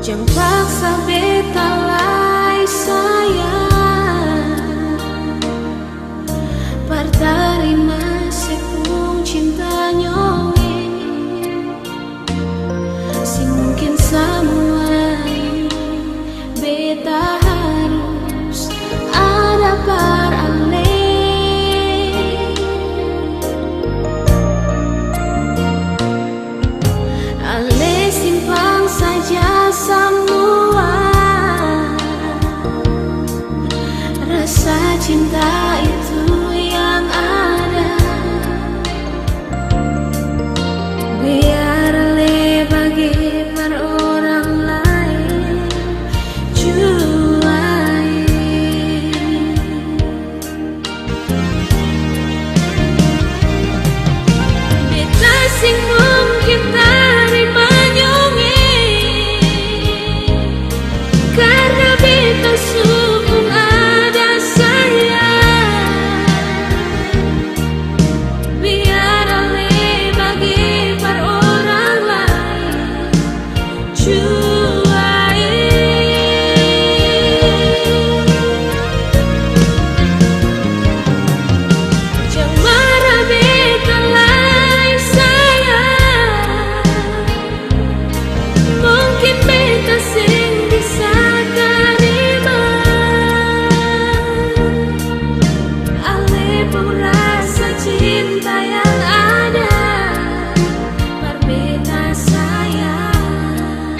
Jangan paksa beta lai sayang, partarima sepung cinta nyonge. Si mungkin semua beta harus ada par ale. Ale simpan saja semua rasa cinta itu yang ada. Biar Ale bagi per orang lain juai. Beta sing mungkin terima nyonge, karena beta sungguh ada sayang. Biar Ale bagi per orang lain juai. Jangan marah beta lai sayang, mungkin beta sing bisa terima. Ale pun rasa cinta yang ada, berbeda sayang.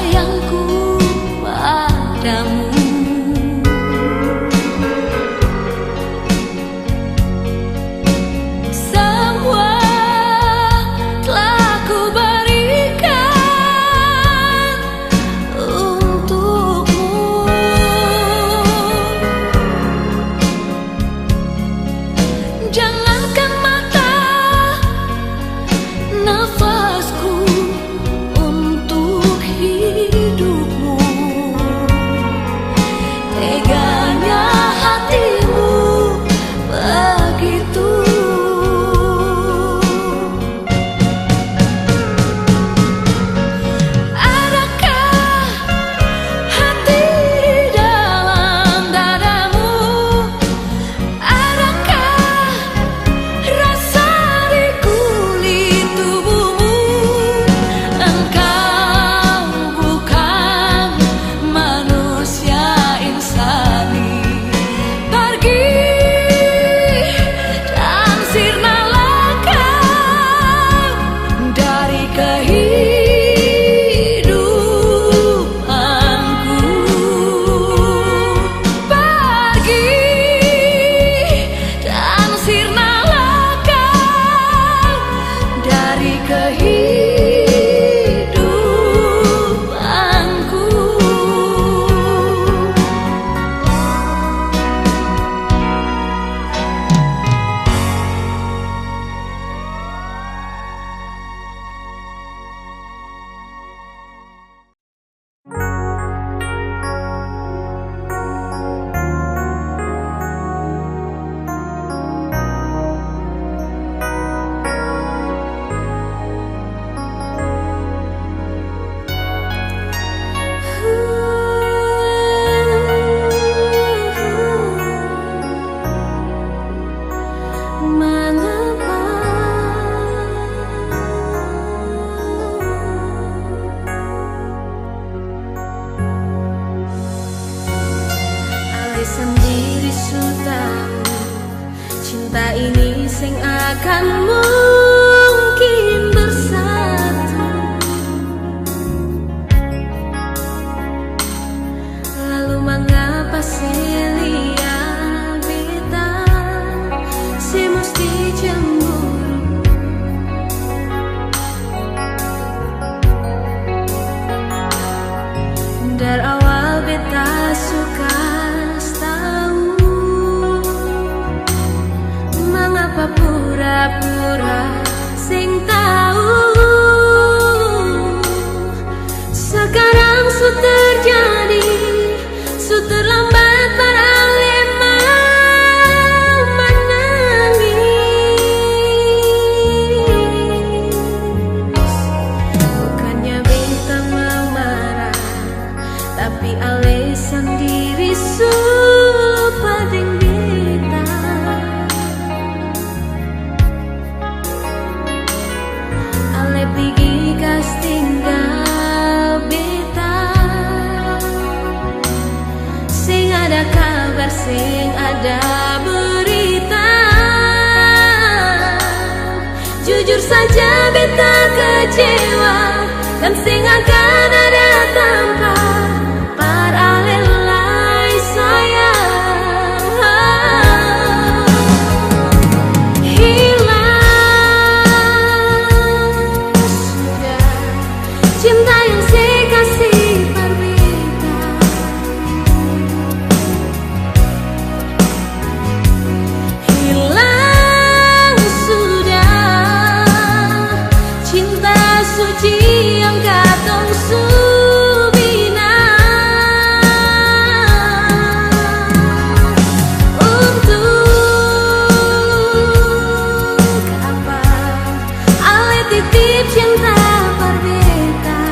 sayangku padamu. Semua telah ku berikan untukmu. Jangankan mata, nafasku untuk hidupmu. Teganya hatimu begitu. Adakah hati di dalam dadamu? Adakah rasa di kulit tubuhmu? Engkau bukan manusia insani. Pergi dan sirnalah kau dari kehidupanku. Pergi dan sirnalah kau dari kehidupanku. Mengapa Ale sendiri sudah cinta ini sing akan mungkin bersatu. Lalu mengapa Celia beta si mesti cemburu? Dari awal beta suka tahu, mengapa pura-pura sing tahu. Sekarang su terjadi, su terlambat para lema menangis. Bukannya beta mau marah, tapi Ale sendiri supa deng beta. Ale pergi kas tinggal beta. Sing ada kabar, sing ada berita. Jujur saja beta kecewa, dan sing akan ada tanpa par Ale lai sayang. Hilang sudah cinta yang saya kasih par beta. Hilang sudah cinta suci yang katong subina. Untuk apa Ale titip cinta par beta?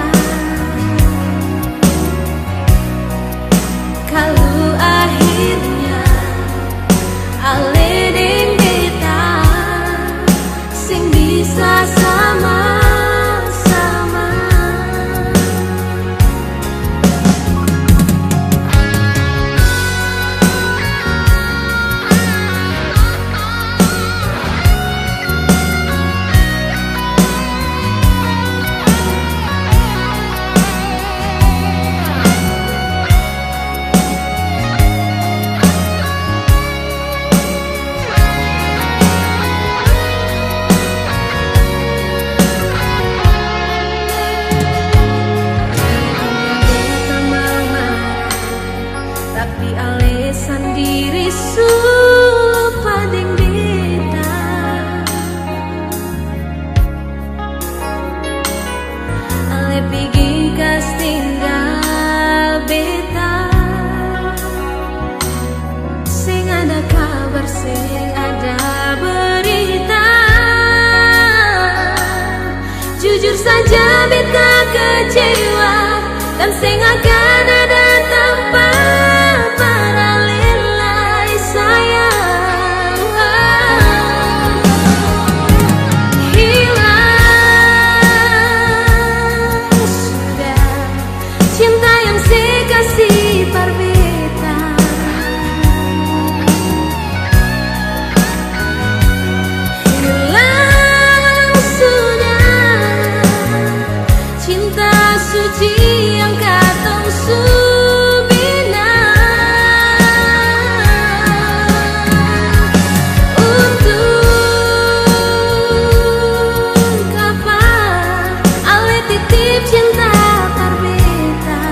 beta kecewa dan sing akan ada tanpa paralelai sayang. Hilang sudah cinta yang saya kasih par beta. Hilang sudah cinta suci yang katong subina. Untuk kapan ale titip cinta par beta.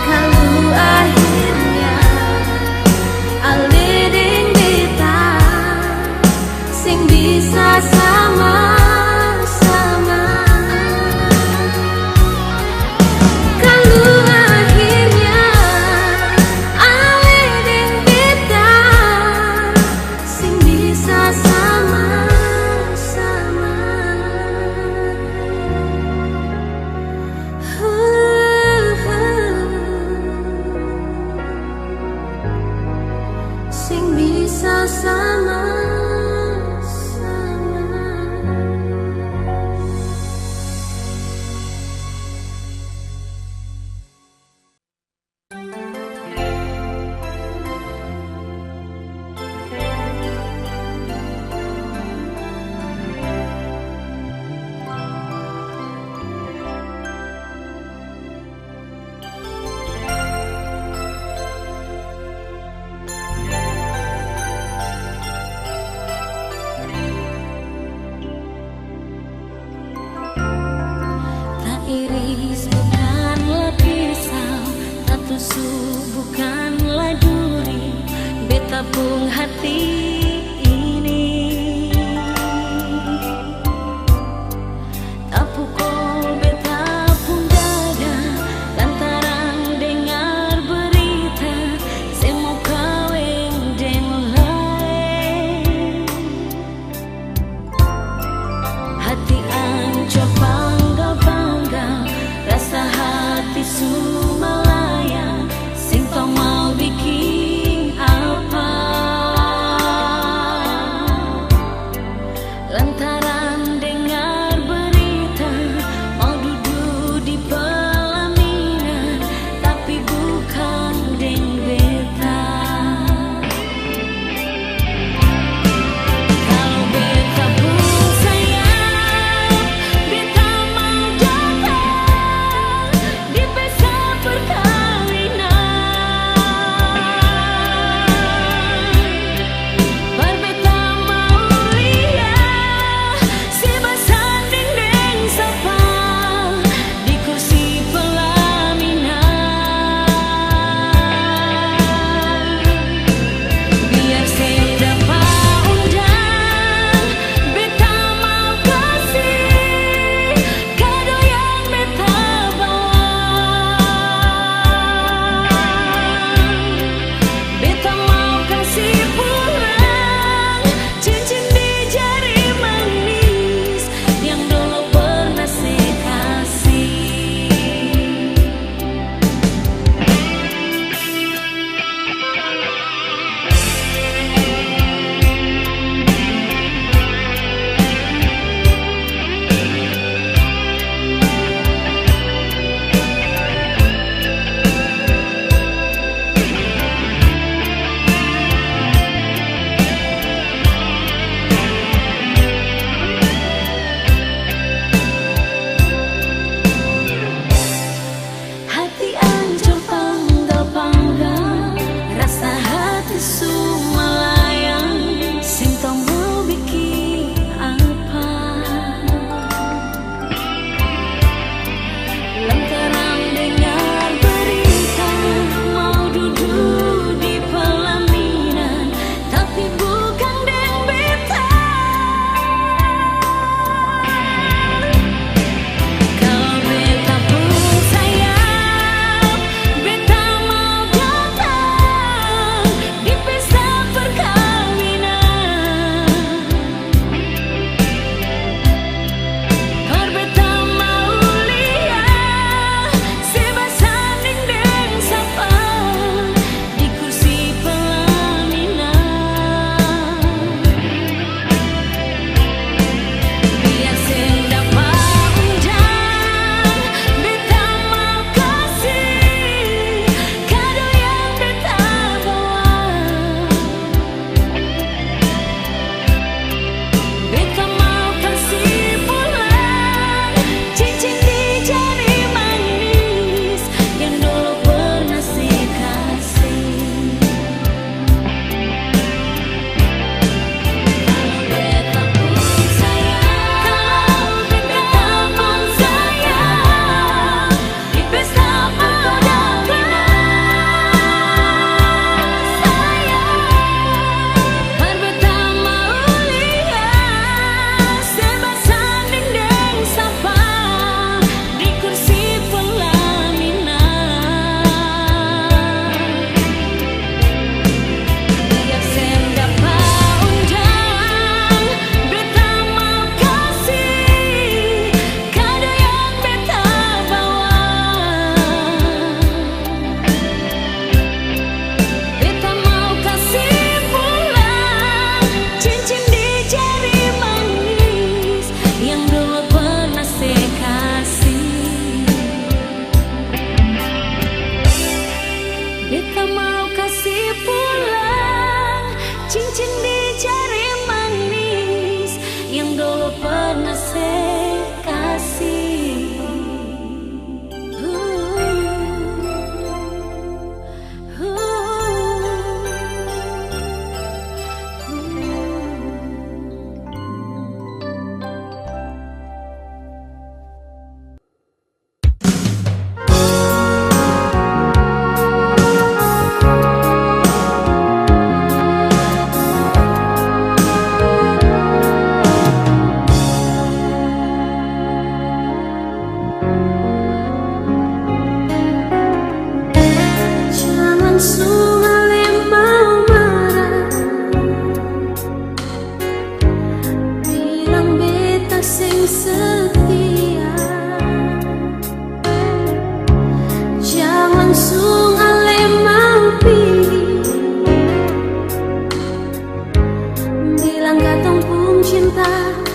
Kalau akhirnya ale deng beta sing bisa sama-sama. Kalau akhirnya ale deng beta sing bisa sama-sama. Sing bisa sama-sama. Tak iris bukanlah pisau, tak tusuk bukanlah duri, beta pun hati ini. Tak pukul beta pun dada, lantaran dengar berita semua kawin deng lain. Hati ancur bangga-bangga, rasa hati sumalaya, sing tau mau bikin apa. setia. Jangan langsung ale mampi bilang katong pun cinta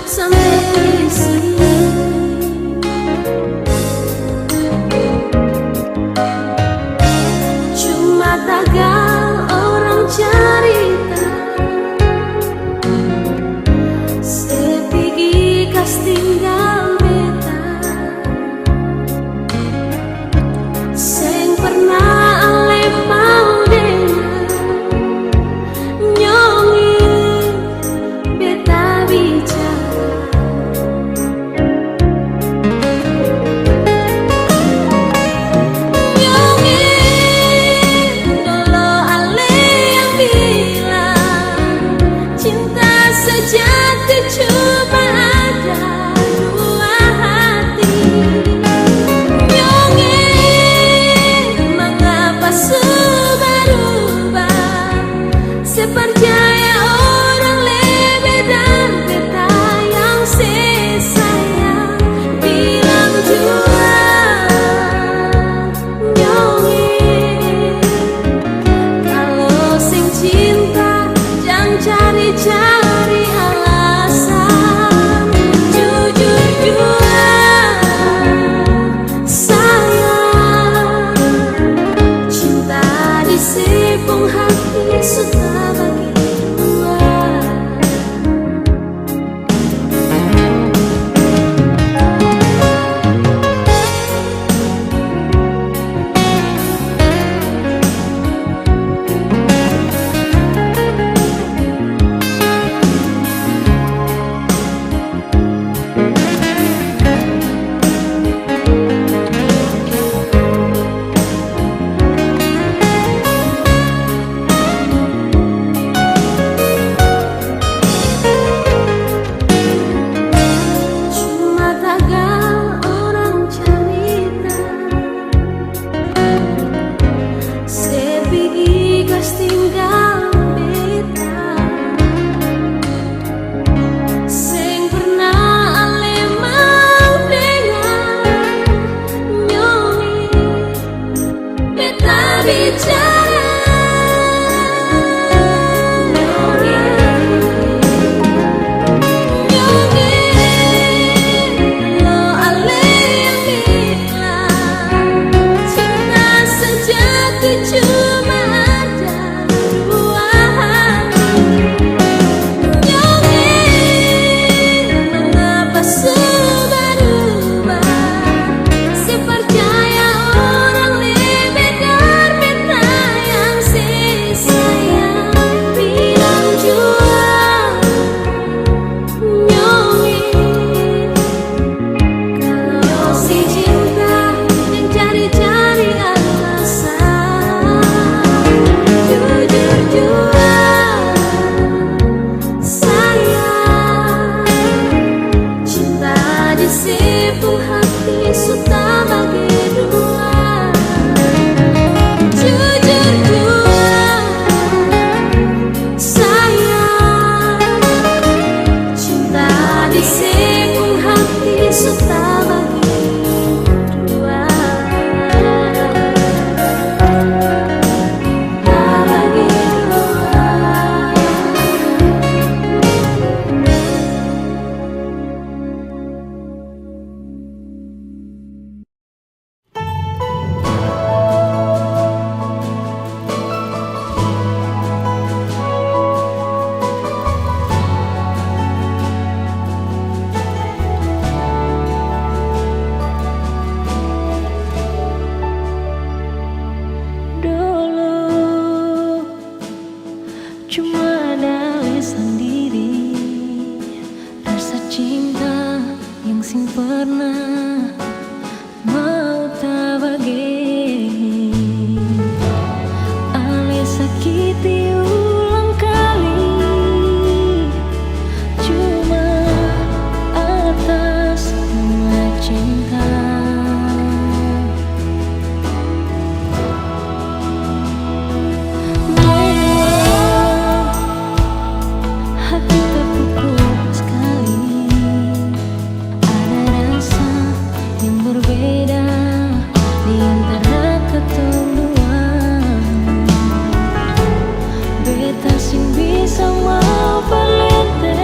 sampai di sini. Cuma tagal orang cerita, sepigi kas tinggal beta. Seng pernah ale mau dengar nyongi beta bicara. Nyongi dulu ale yang bilang cinta sejati cuma ada dua hati. Nyongi mengapa seberubah, sepercaya orang lebih dan beta yang sesayang bilang jua. Nyongi kalau sing cinta jangan cari-cari alasan, jujur jua sayang. Cinta di sepung hati suka bagi dua. Cuma tagal orang cerita, sepigi kas tinggal beta. Seng pernah ale mau dengar nyongi beta bicara. Nyongi lo ale yang bilang cinta sejati cuma ada dua hati. Nyongi mengapa seberubah, sepercaya orang lebih dan beta yang sesayang bilang jua. Nyongi kalau si cinta yang cari-cari alasan, jujur jua sayang. Cinta di sepung hati suka bagi dua. Jujur jua sayang. Cinta di sepung hati suka bagi dua. Bagi dua. Dulu cuma ada sendiri rasa cinta yang sing pernah mau tak bagi. Ale sakiti ulang kali cuma atas nama cinta. Hati terpukul sekali. Ada berbeda di antara ketong dua. Beta sing bisa mau perlente,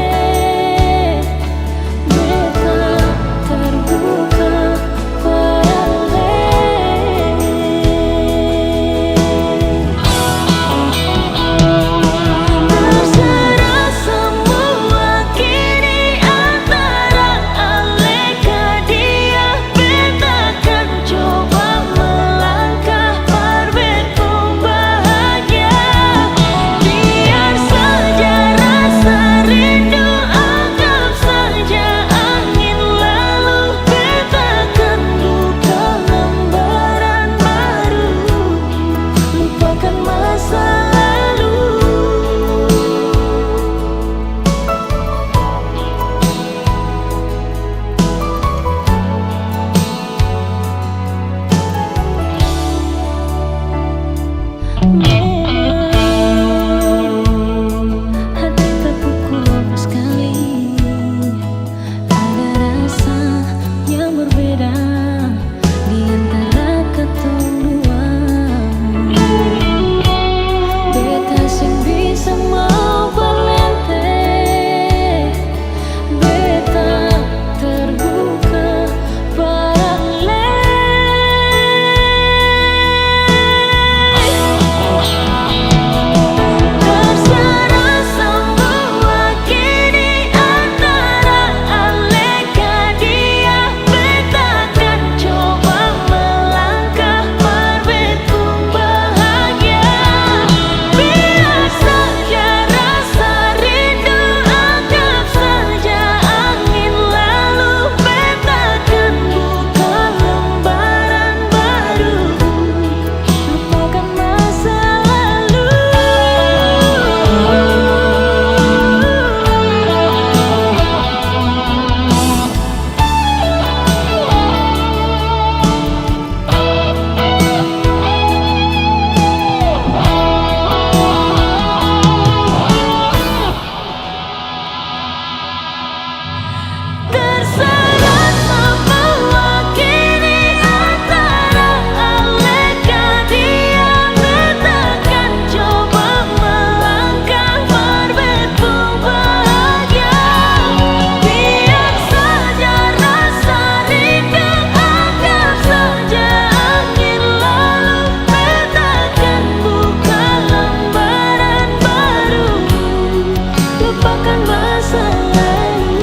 beta terbuka terserah semua kini antara aleka dia. Beta kan coba melangkah berbeda bahagia. Biar saja rasa rindu, anggap saja angin lalu. Beta kan buka lembaran baru, lupakan masa lalu. Hati terpukul sekali, ada rasa yang berbeda di antara ketong dua. Beta sing bisa mau berlente, beta terbuka terserah semua kini antara aleka dia. Beta kan coba melangkah berbeda bahagia. Biar saja rasa rindu, anggap saja angin lalu. Beta kan buka lembaran baru, lupakan masa lalu. Terserah semua kini antara aleka dia. Beta kan coba melangkah berbeda bahagia. Biar saja rasa rindu, anggap saja angin lalu. Beta kan buka lembaran baru, lupakan masa lalu.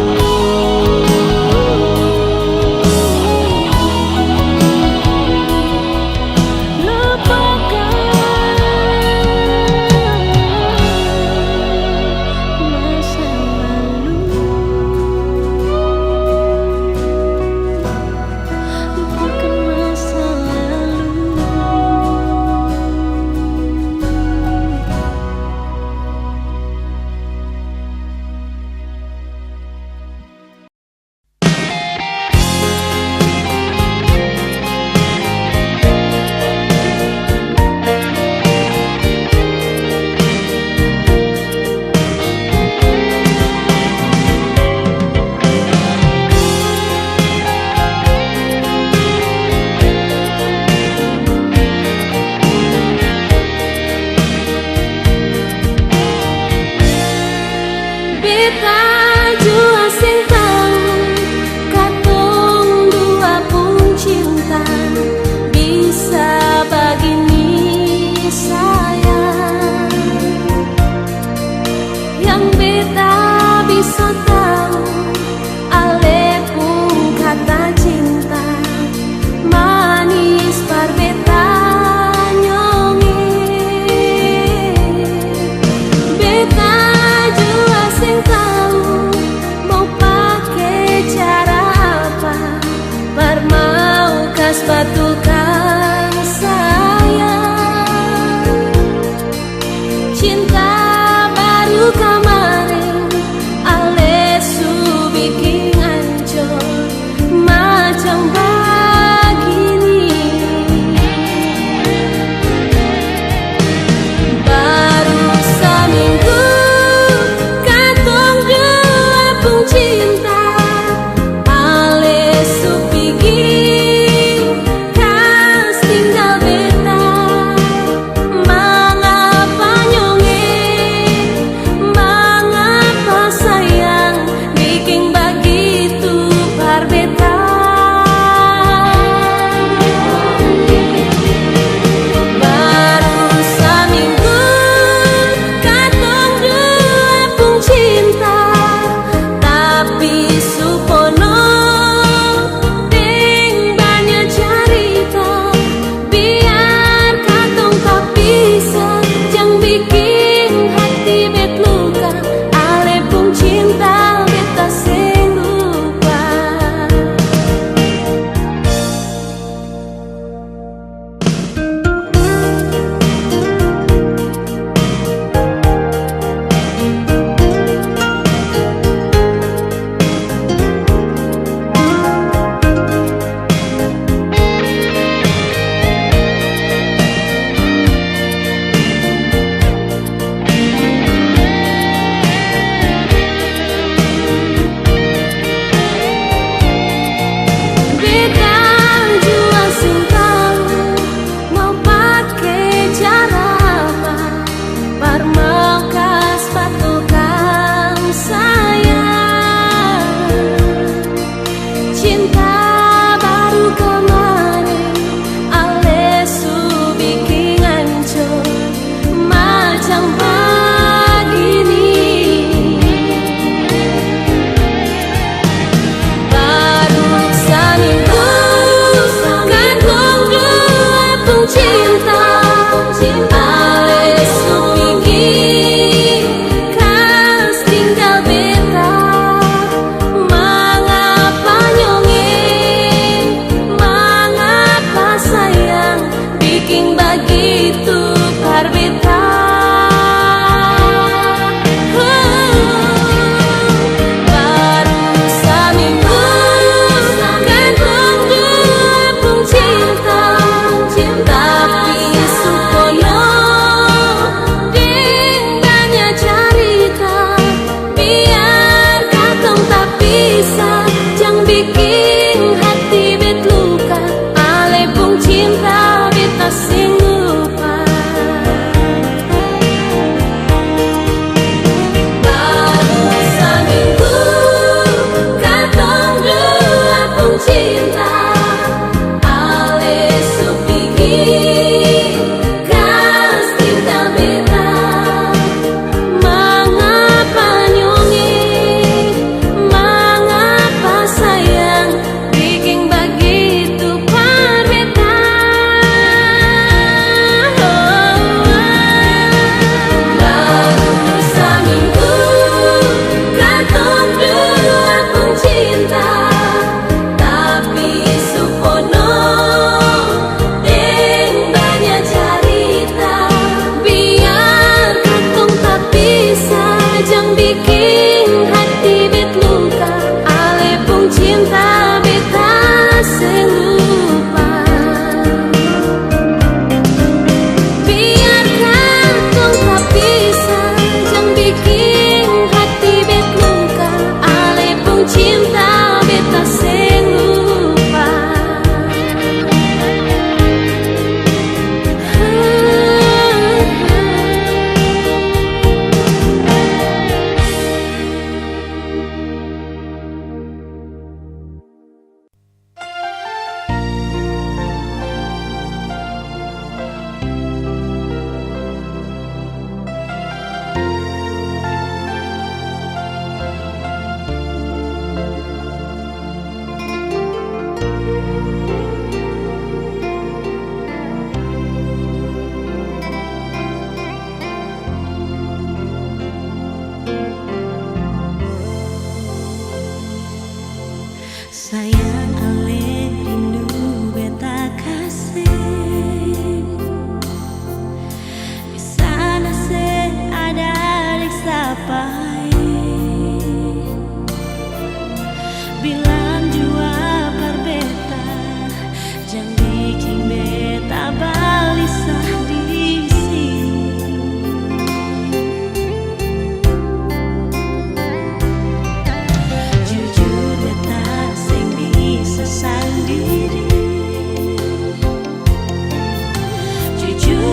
Beta jua sing tau katong dua pun cinta bisa begini sayang. Yang beta bisa tahu ale pun kata cinta manis par beta nyonge. Beta jua sing tahu mau pakai cara apa, par mau kas batukan sayang. Cinta baru kemarin ale su bikin hancur macam begini. Baru seminggu katong dua pun cinta ale su bikin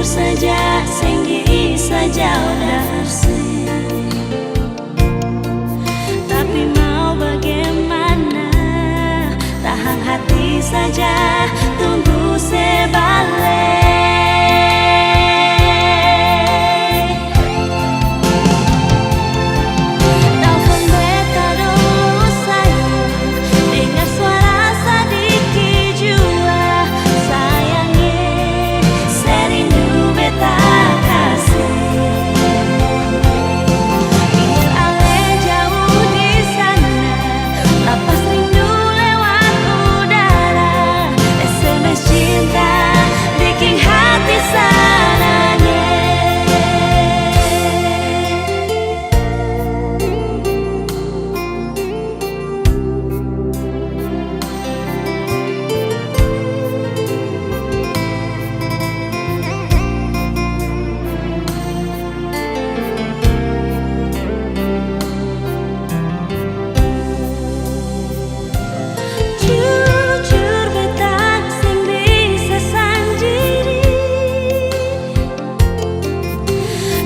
saja sing bisa jauh dari tapi mau bagaimana, tahan hati saja, tunggu sebalik. Telepon beta dulu sayang, dengar suara sedikit jua sayangnya, serindu beta kasih. Biar ale jauh di sana, lepas rindu lewat udara, SMS cinta bikin hati sananya. Jujur beta sing bisa sendiri,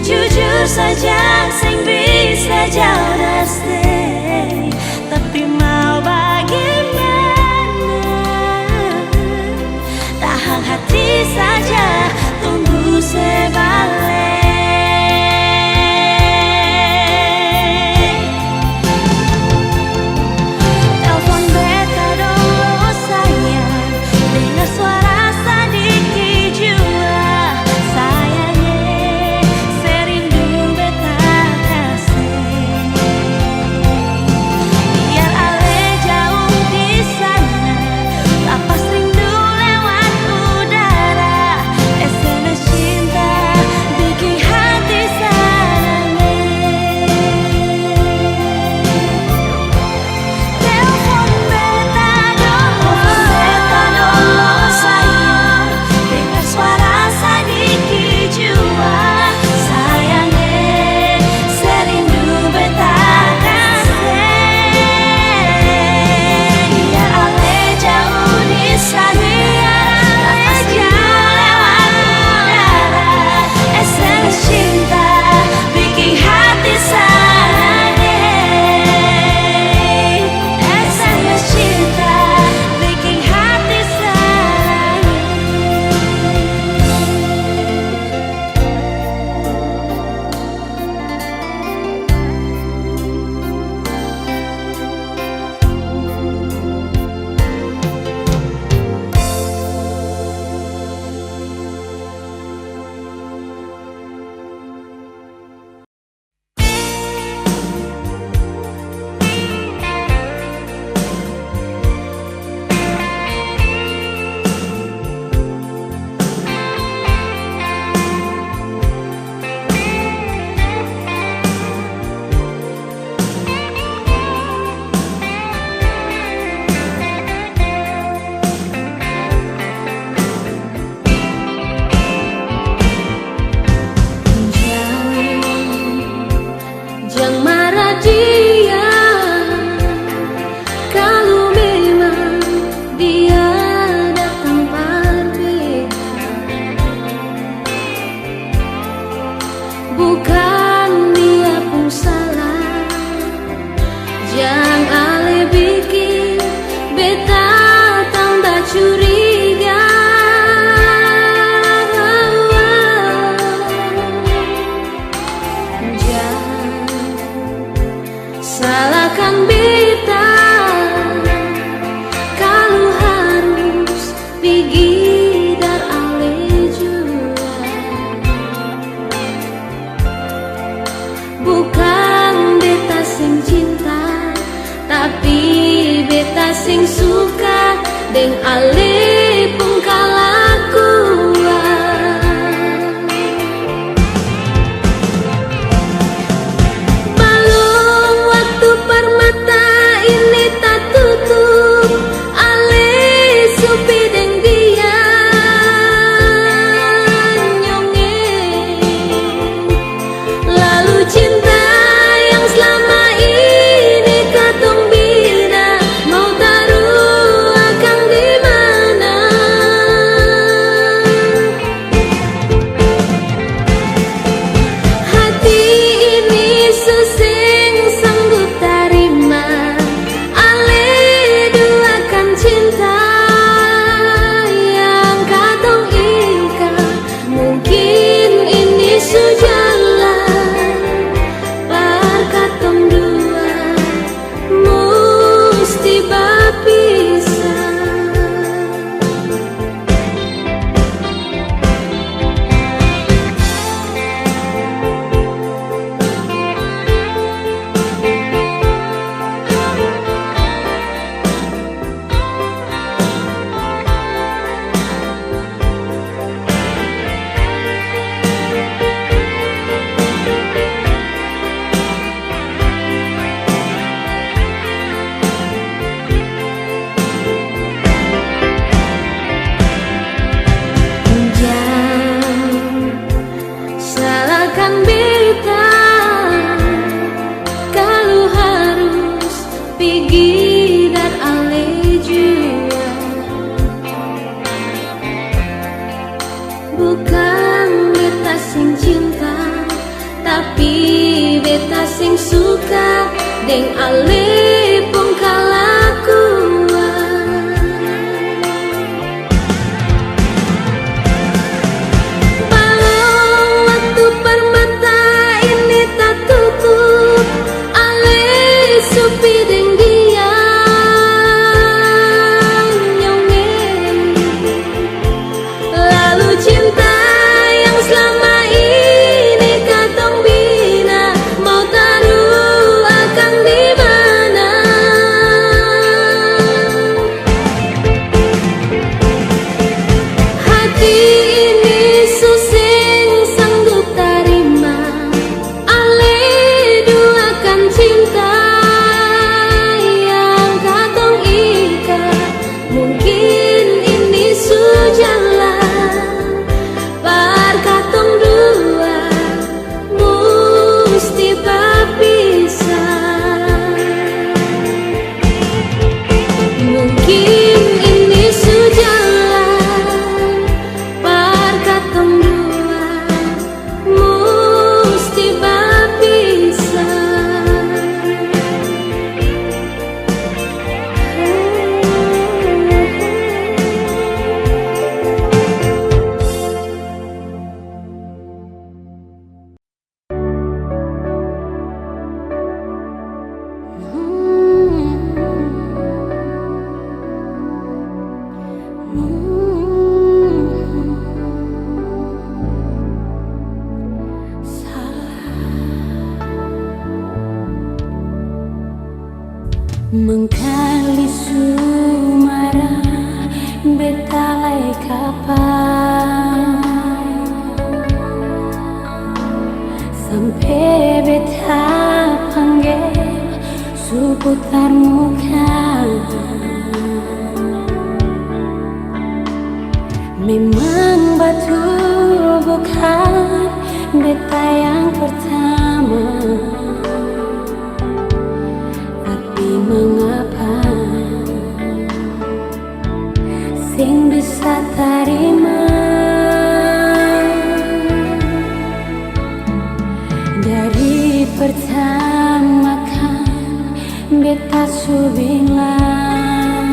jujur saja sing bisa jauh dari, tapi mau bagaimana, tahan hati saja, tunggu sebalik. Telepon beta dulu sayang, dengar suara sedikit jua sayangnya, serindu beta kasih. deng ale pun kalakuan. Balong waktu permata ini tak tutup, ale supi deng dia nyongeng. Lalu cinta yang selama ini katong bina mau taruh akan di mana? Hati ini suseng sanggup terima ale duakan cinta yang katong ikat. Mungkin ini sujalan par katong dua musti bapisah. Jangan salahkan beta kalau harus pergi dan ale jua. Bukan beta sing cinta, tapi beta sing suka deng ale pun kalakuan. Balong waktu permata ini tak tutup, ale supi deng dia nyongeng. Lalu cinta yang selama ini katong bina mau taruh akan di mana? Hati ini suseng sanggup terima ale duakan cinta yang katong ikat. Mungkin ini sujalan par katong dua musti bapisah. Mungkin ini sujalan par katong dua musti bapisah. Mengkali sumara betalai kapan sampai beta panggil seputar muka. Memang betul bukan beta yang pertama, tapi mengapa sing bisa terima dari pertama kan beta su bilang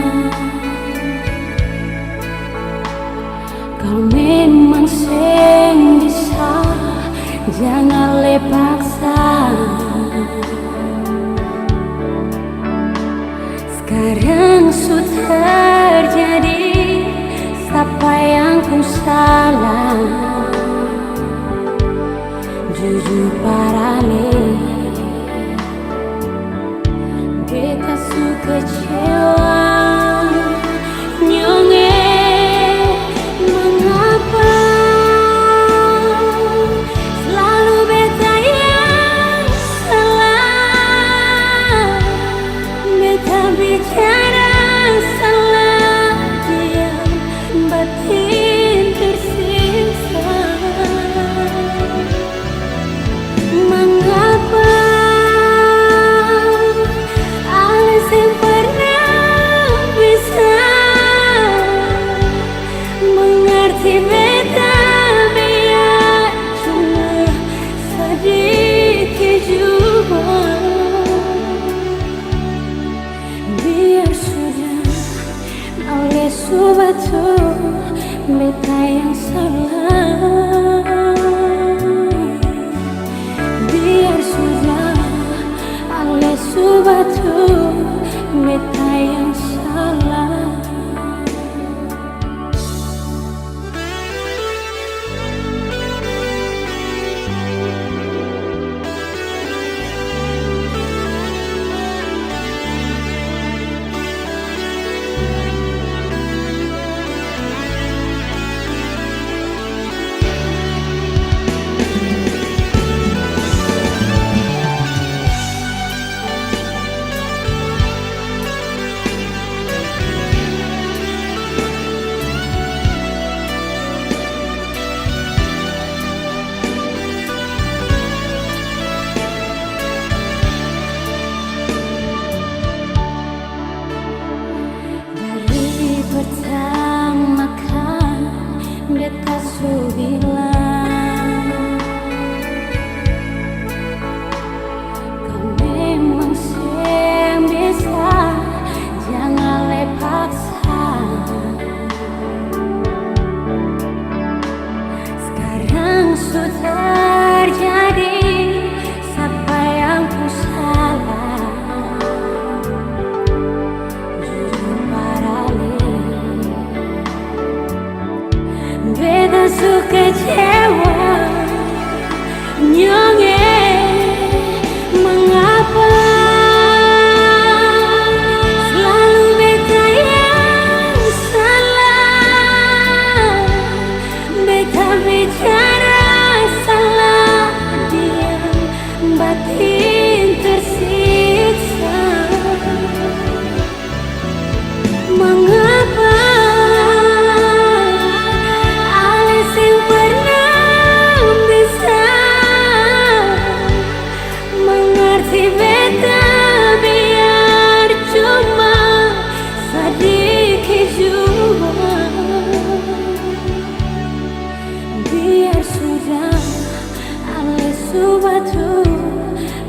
kau memang sing bisa, jangan lepaksa. Sekarang sudah terjadi, siapa yang ku salah? Jujur parale, beta su kecewa. subatu beta yang salah. Biar sudah ale subatu beta yang salah. Pertama kan beta su bilang kau memang yang bisa, jangan lepaksa. Sekarang sudah terjadi, siapa yang ku salah? Beta su kecewa, nyonge mengapa selalu beta yang salah. Beta bicara salah, diam batin tersiksa. Mengapa subatu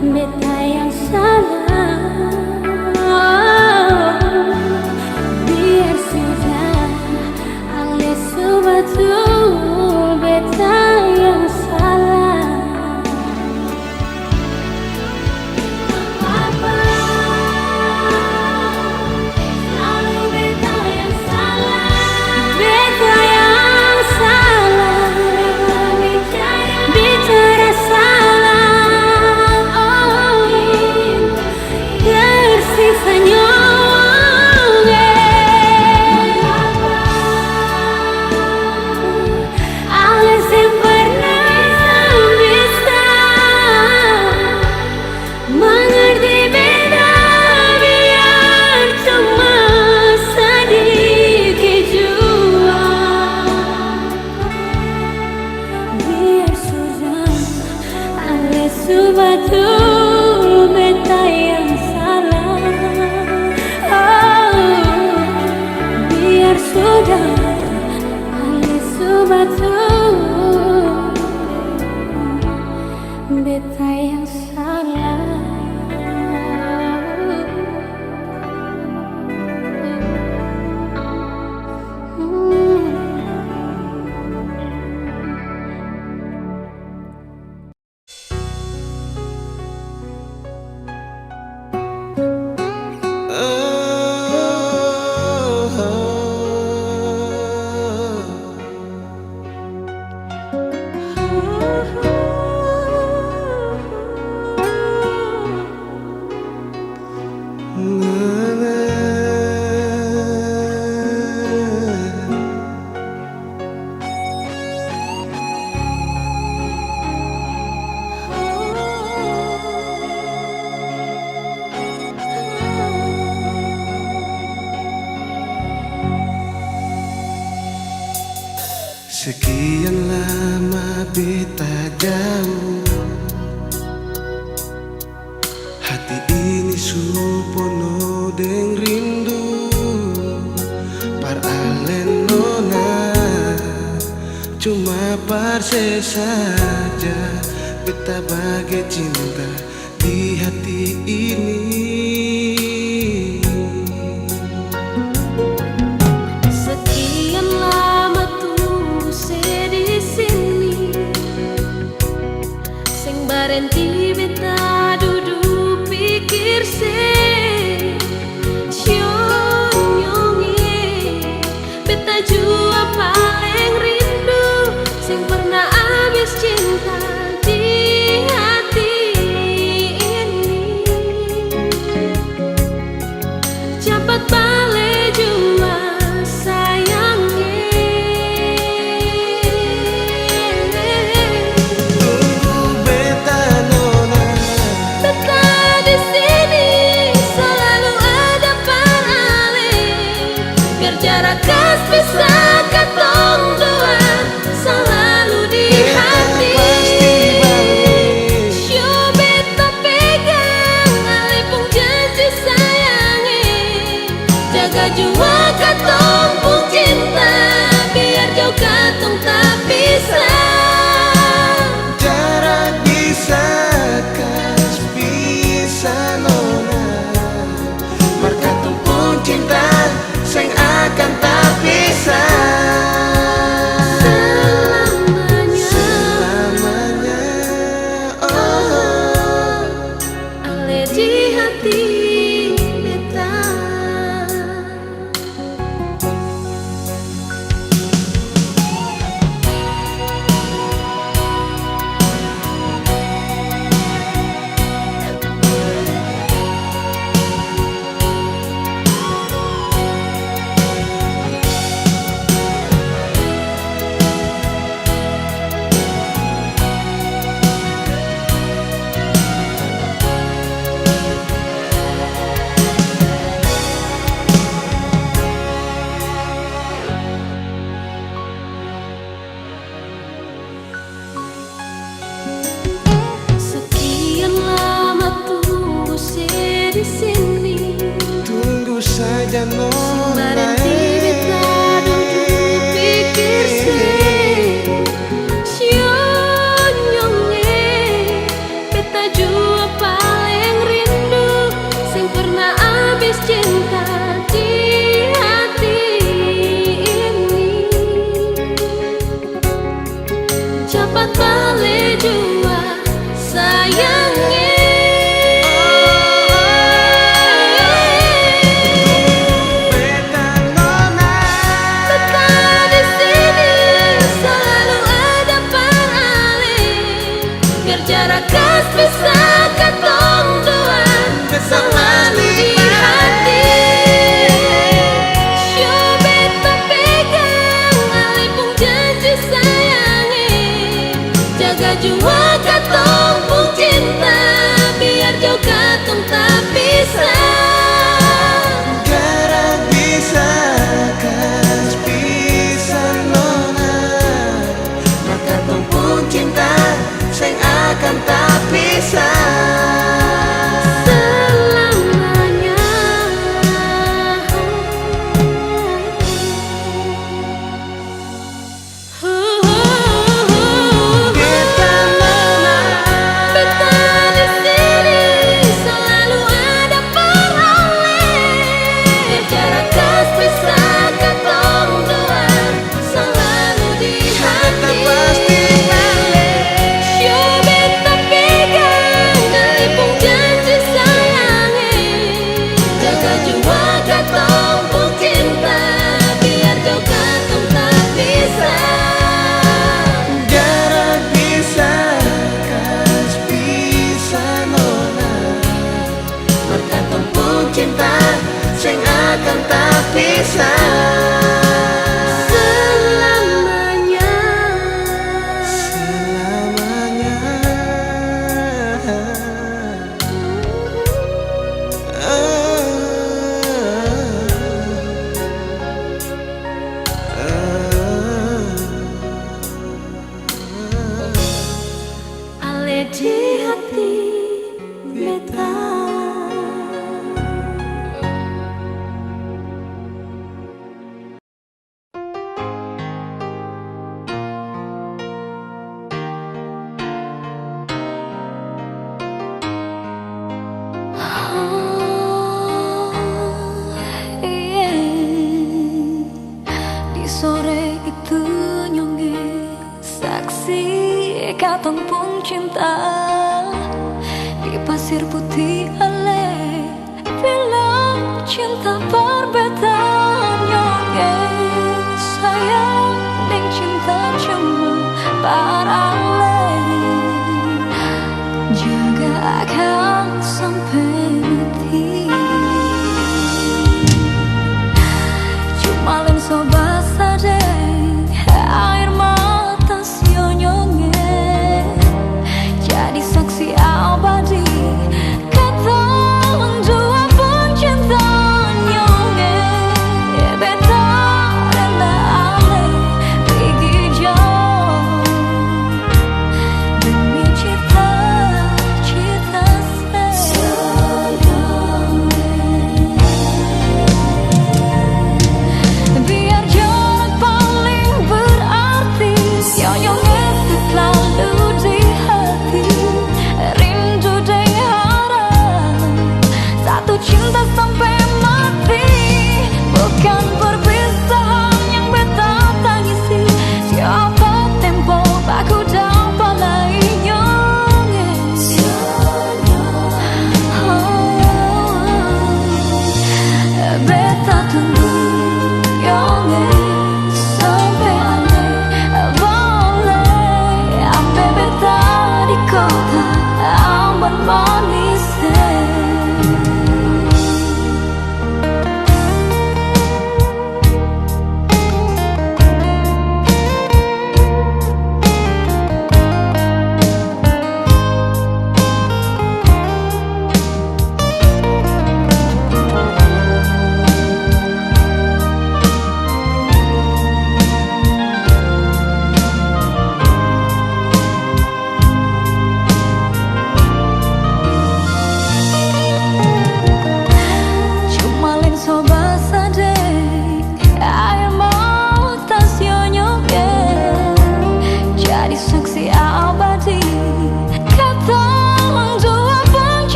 beta yang salah. Biar sudah ale subatu beta yang salah. Apa selalu beta yang salah? Beta yang salah. Bicara subatu beta yang salah. Biar sudah ale subatu beta yang salah. Sekian lama beta jauh, hati ini su penuh deng rindu. Paralen nona, cuma parse saja beta bagai cinta di hati ini. beta jua paling rindu sing pernah habis cinta di hati ini. Cepat balik jua sayangnya. Beta nona, Beta di sini selalu ada paling, biar jarak kas bisa katong dua selalu di hati. pasti balik. Show beta pegang alipung janji sayangi, jaga jua katong pun cinta, biar jauh katong tak bisa. Jarak bisa kas bisa nona, marka tumpun cinta sing akan tak bisa selamanya. Oh, Ale di hati beta. Sekian lama tunggu saya di sini, tunggu saja nona. berhenti beta duduk pikir sionyonge, beta jua paling rindu sing pernah habis cinta di hati ini. Cepat balik jua sayangnya. Beta nona, Beta di sini selalu ada paling, biar jarak kas bisa katong dua selalu di hati. Show beta pegang alipung janji sayangi, jaga jua katong pun cinta, biar jauh katong tak bisa. jarak bisa kas bisa nona, maka tumpun cinta sing akan tak bisa Selamanya. Beta nona, Beta di sini selalu ada paling, biar jarak kas bisa katong dua selalu di beta hati. pasti balik. Show beta pegang alipung janji sayangi, jaga jua katong pun cinta, biar jauh katong tak bisa. Jarak bisa kas bisa nona, maka tumpun cinta sing akan tak bisa Selamanya. selamanya. Ale di hati beta. Di sore itu nyonge saksi katong pun cinta di pasir putih ale film cinta perbetaan nyonge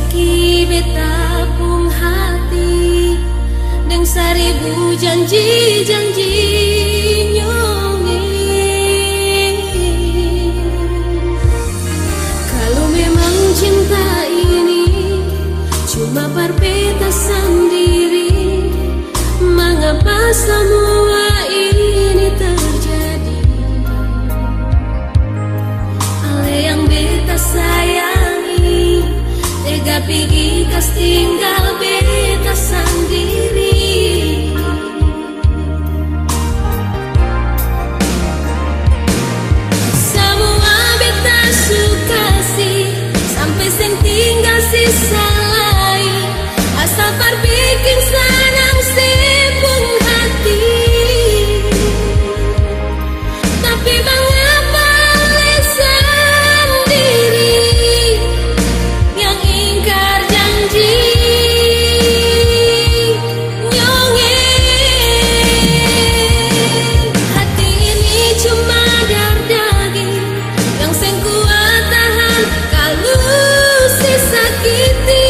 saki beta pung hati deng seribu janji-janji nyongeng. Kalau memang cinta ini cuma berbeda sendiri, mengapa semua ini terjadi? Ale yang beta sayangi tega pergi kas tinggal beta sendiri. Semua beta suka sih sampai sing tinggal sisa lain, asal berbikin senang sepung hati. Tapi mengapa le sendiri yang ingkar janji nyongeng? Hati ini cuma daging yang seng kuat tahan kalau sesakiti.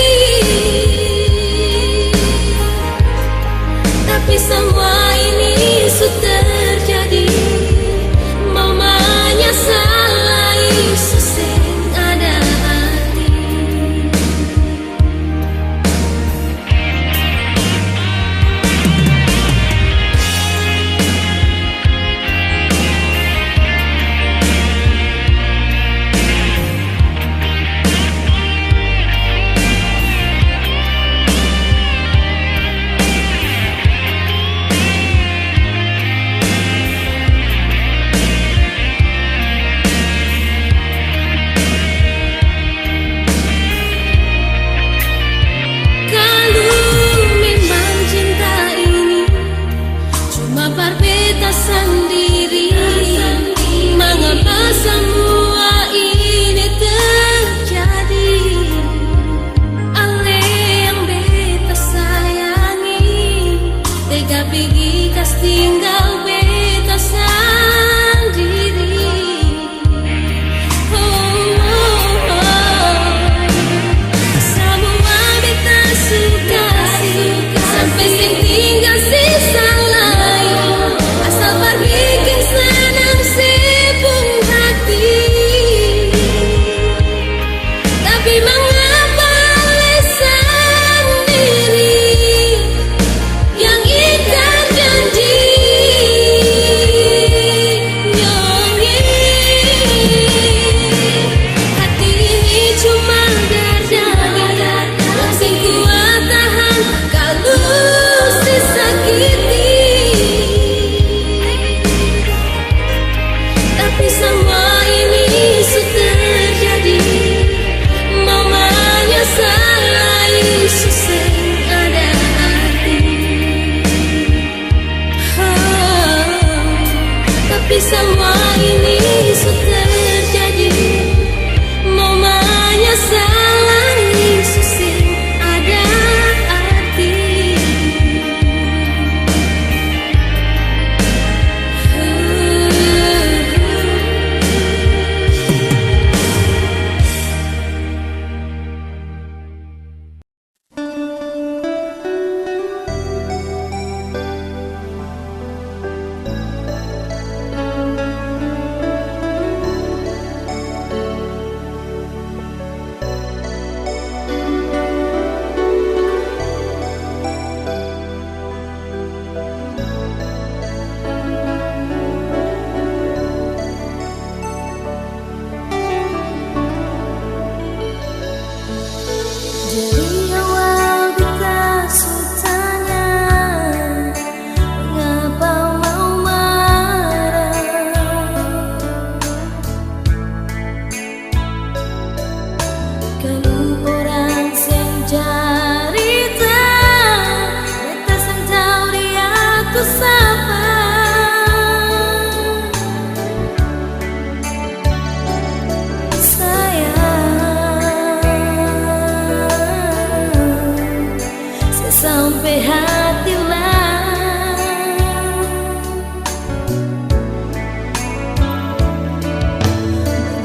Tapi semua ini sudah terjadi, mamanya salah suseng ada hati. Kalau memang cinta ini cuma berbeda sendiri, mengapa semua ini terjadi? Ale yang beta sayangi tega pergi kas tinggal beta sendiri. Semua beta suka sih sampai sing tinggal sisa lain, asal berbikin senang sepung hati. Tapi mengapa le sendiri yang ingkar janji nyongeng? Hati ini cuma daging yang sing kuat tahan kalau sesakiti. Tapi semua ini sudah terjadi, mamanya salah suseng ada hati. Tapi semua ini sudah terjadi, mamanya salah suseng ada hati. Dari awal kita sutanya, mengapa mau marah? Kalau orang sing cerita, beta sing tahu dia tu siapa. Sampai hati lah,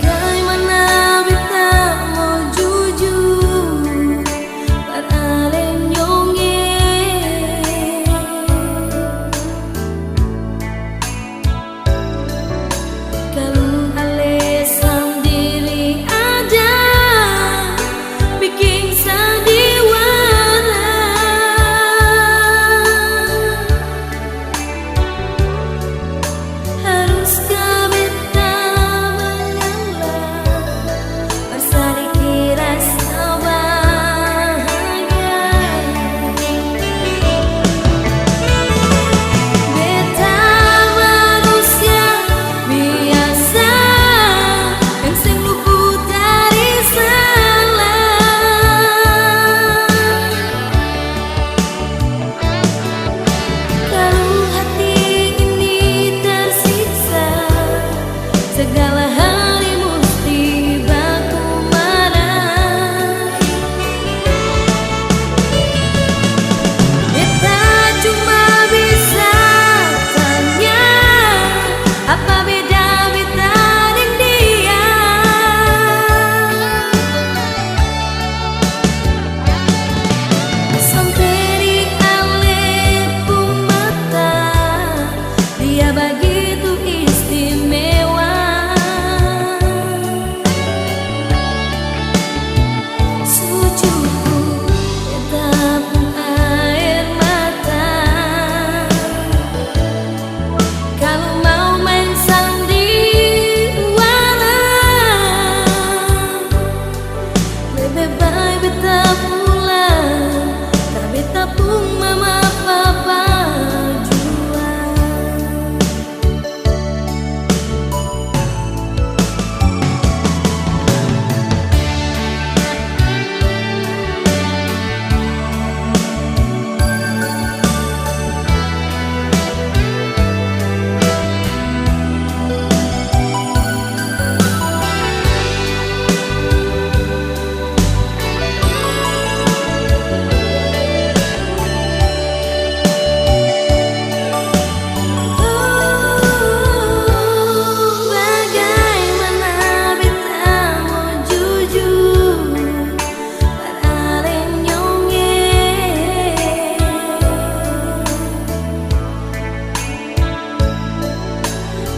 bagaimana beta mau jujur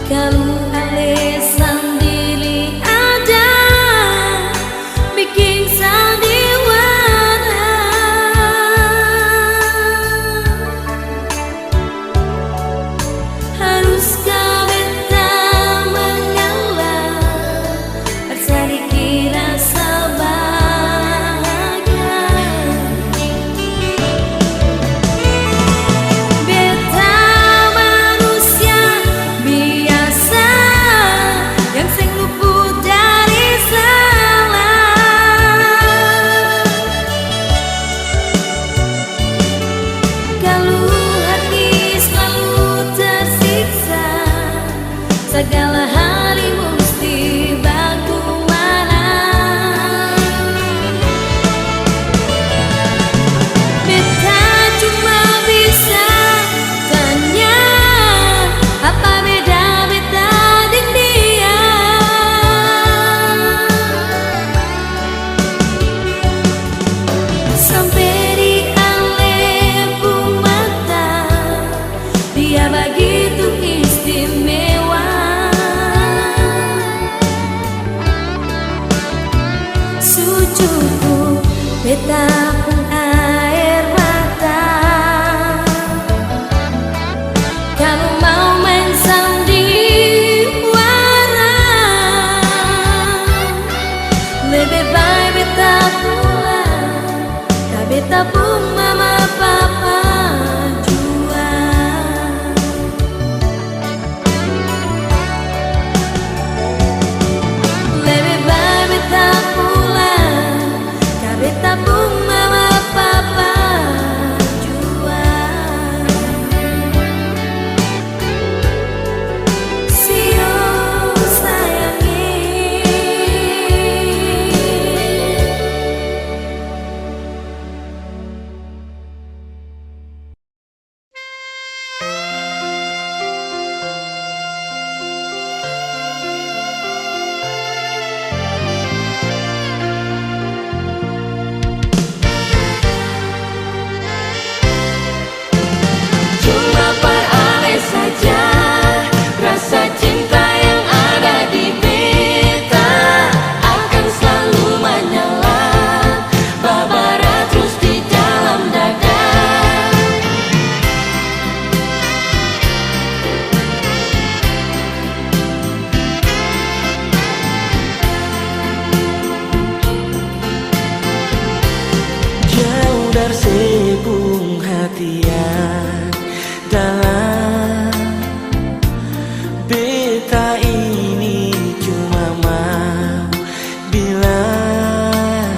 Kalau alasan diri ada bikin sandiwara, haruskah beta mengalah bersedikit rasa bahagia. Beta manusia biasa yang sing luput dari salah. Kalau hati selalu tersiksa, segala hal mesti bagaimana. Beta cuma bisa tanya, apa beda beta dan dia? Sampai di alepu mata, dia begitu istimewa. Sucuku beta pun air mata. Kalau mau main sandiwara, lebih baik beta pulang, tak beta pun mama papa jua. Lebih baik beta pulang, tak beta pun mama papa jua. Sio sayangi. Cuma perales saja rasa cinta yang ada di beta, akan selalu menyala babara terus di dalam dada. Jauh dari sebung hatian dalam beta ini cuma mau bilang,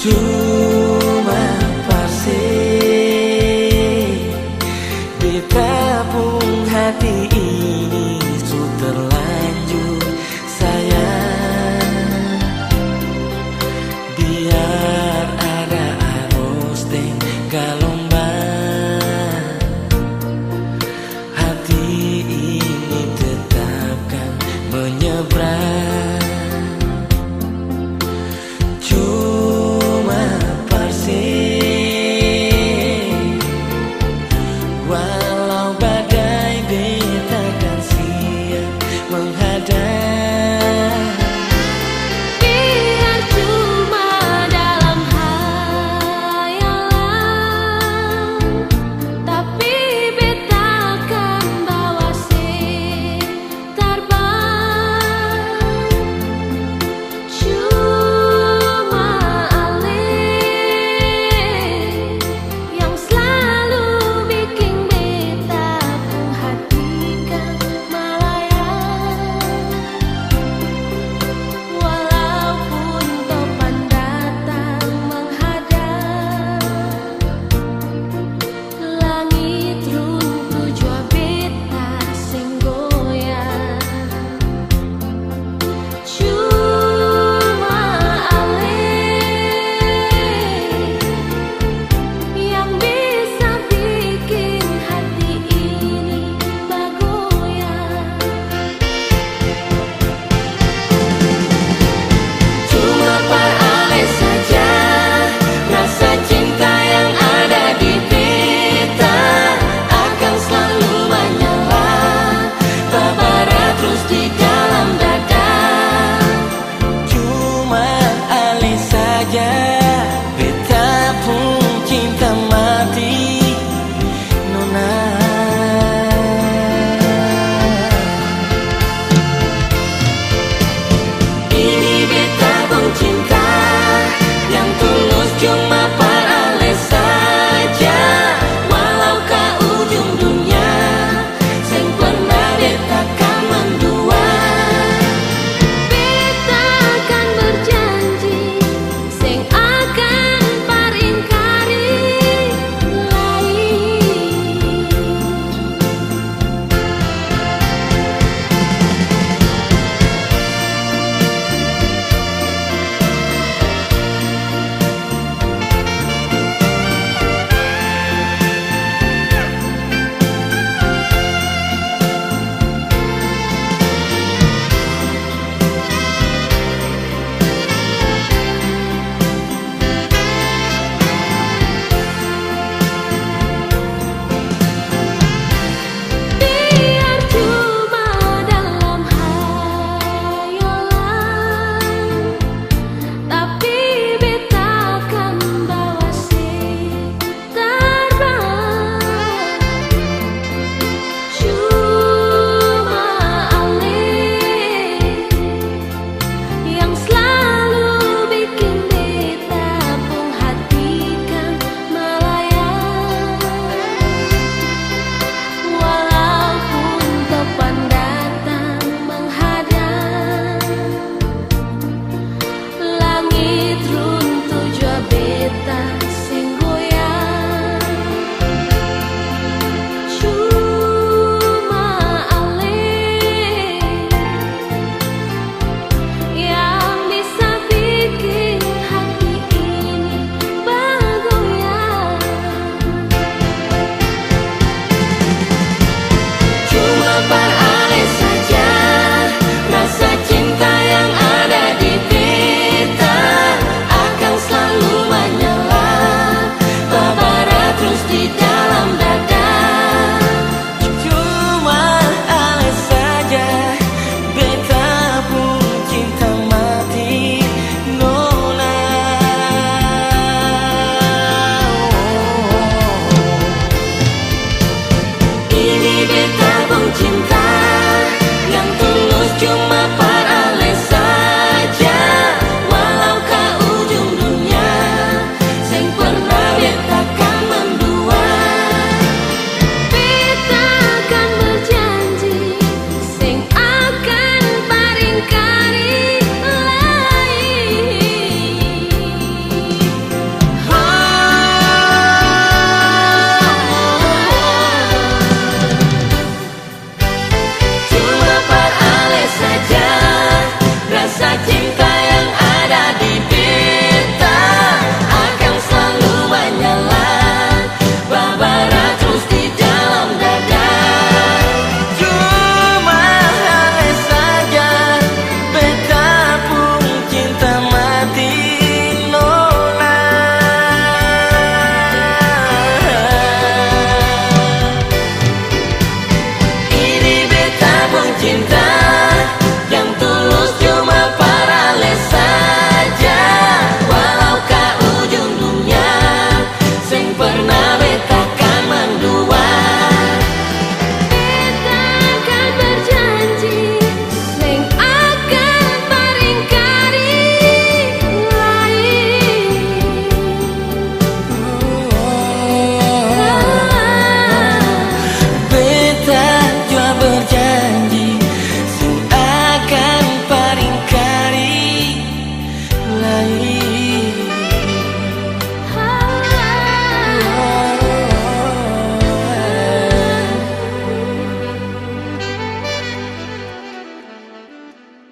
cuma pasti beta pun hati